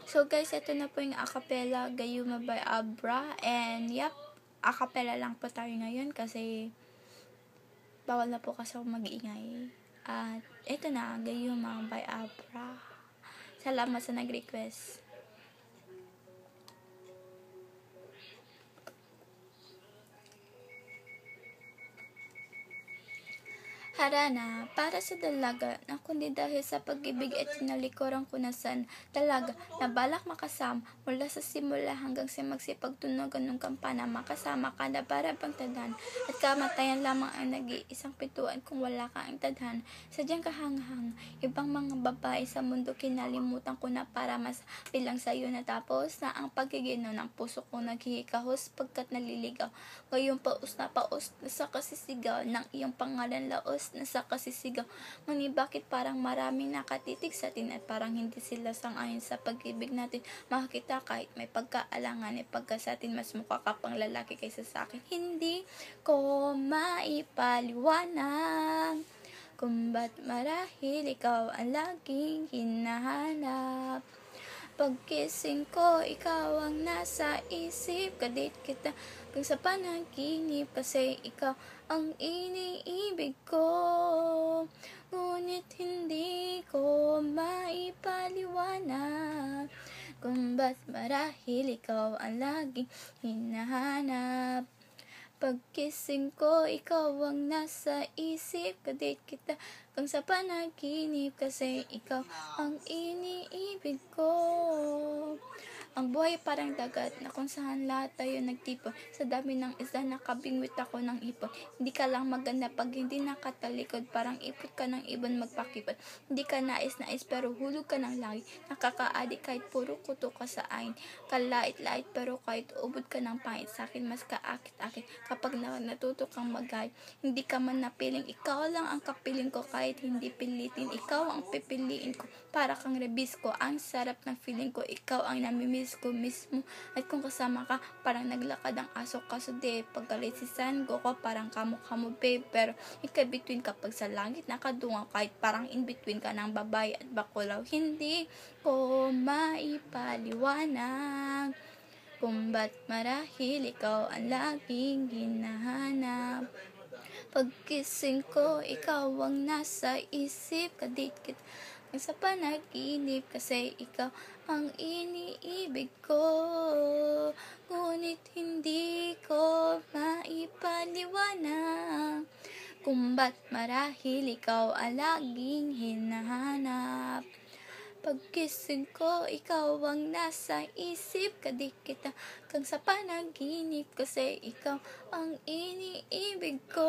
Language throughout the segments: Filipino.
So guys, ito na po yung acapella Gayuma by Abra. And yep, acapella lang po tayo ngayon kasi bawal na po kasi ako mag-ingay. At ito na, Gayuma by Abra. Salamat sa nag-request. Harana, para sa dalaga, na kundi dahil sa pag-ibig at tinalikuran ko na san dalaga, na balak makasama, mula sa simula hanggang sa magsipagtunogan ng kampana, makasama ka na para pang tadhan, at kamatayan lamang ang nag-iisang pintuan kung wala ka ang tadhan. Sadyang kahanghang, ibang mga babae sa mundo kinalimutan ko na para mas bilang sa'yo natapos na ang pagigino ng puso ko naghihikahos pagkat naliligaw. Ngayon paus na sa kasisigaw ng iyong pangalan laos na sa kasisigaw. Ngunit bakit parang maraming nakatitig sa atin at parang hindi sila sang-ayon sa pag-ibig natin. Makakita kahit may pagkaalangan ay pagka sa atin mas mukha ka pang lalaki kaysa sa akin. Hindi ko maipaliwanag kung ba't marahil ikaw ang laging hinahanap. Pagkising ko, ikaw ang nasa isip, kadit kita kung sa panaginip, kasi ikaw ang iniibig ko. Ngunit hindi ko maipaliwanag kung ba't marahil ikaw ang laging hinahanap. Pagkising ko, ikaw ang nasa isip, kadit kita kung sa panaginip, kasi ikaw ang iniibig ko. Ang buhay parang dagat na kung saan lahat tayo nagtipon. Sa dami ng isda nakabingwit ako ng ipon. Hindi ka lang maganda pag hindi nakatalikod. Parang ipot ka ng ibon magpakipot. Hindi ka nais pero hulog ka ng langit. Nakakaadik kahit puro kuto ka sa akin. Kalait-lait pero kahit ubod ka ng pangit. Sa akin mas kaakit-akit kapag natuto kang magayad. Hindi ka man napiling, ikaw lang ang kapiling ko. Kahit hindi pilitin, ikaw ang pipiliin ko. Para kang rebisco, ang sarap ng feeling ko. Ikaw ang namimiss ko mismo. At kung kasama ka, parang naglakad ang aso. Kaso di, paggalit si Sango ko, parang kamukha mo babe. Pero ikaw between kapag sa langit nakadungaw. Kahit parang in between ka ng babae at bakulaw. Hindi ko maipaliwanag kung ba't marahil ikaw ang laging hinahanap. Pagkising ko, ikaw ang nasa isip, kadit kita sa panaginip, kasi ikaw ang iniibig ko. Ngunit hindi ko maipaliwanag kung ba't marahil ikaw ang laging hinahanap. Pagkising ko, ikaw ang nasa isip, kadit kita kang sa panaginip, kasi ikaw ang iniibig ko.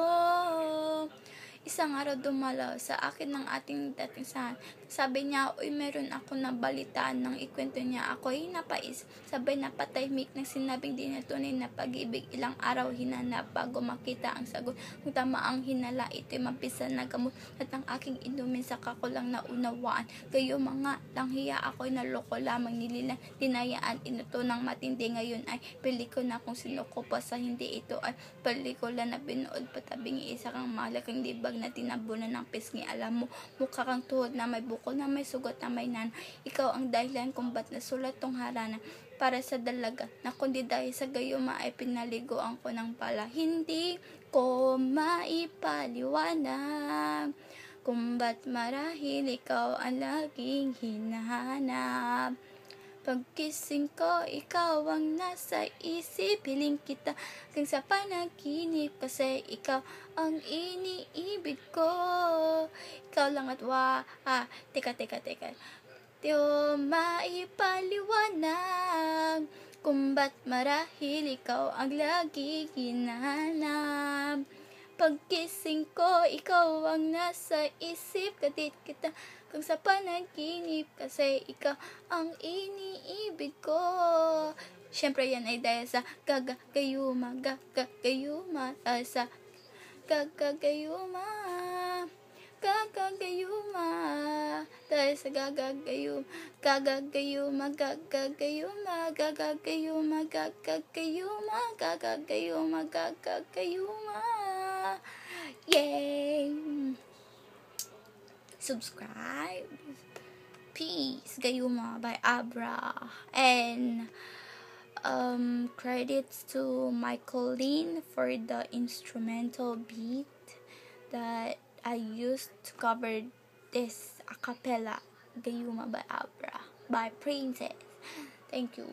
Isang araw dumalaw sa akin ng ating dating saan. Sabi niya, uy, meron ako na balitaan. Nang ikwento niya, ako'y napais. Sabay napatahimik ng sinabing di na tunay na pag-ibig. Ilang araw hinanap bago makita ang sagot. Kung tama ang hinala, ito'y mapisa na gamot. At ang aking inumin sa kakulang na unawaan. Kayo mga langhiya, ako'y naloko lamang nililang. Dinayaan, inuto ng matindi. Ngayon ay pili ko na kung sino ko pa sa hindi ito ay pelikula na binuod patabing isa kang malaking libag na tinabunan ng pisngi. Alam mo, mukha kang tuhod na may bukol na may sugat na may nan. Ikaw ang dahilan kung ba't nasulat tong harana para sa dalaga, na kundi dahil sa gayuma ay pinaliguan ko ng pala. Hindi ko maipaliwanag kung ba't marahil ikaw ang laging hinahanap. Pagkising ko, ikaw ang nasa isip, piling kita kang sa panaginip, kasi ikaw ang iniibig ko. Ikaw lang at teka. Di ko maipaliwanag kung ba't marahil ikaw ang lagi hinahanap. Pagkising ko, ikaw ang nasa isip, kadit kita kung sa panaginip, kasi ikaw ang iniibig ko. Syempre yan ay dahil sa gagagayuma, sa gagagayuma, dahil sa gagagayuma. Yay! Subscribe. Peace, Gayuma by Abra. And credits to Michael Lean for the instrumental beat that I used to cover this a cappella, Gayuma by Abra by Princess. Thank you.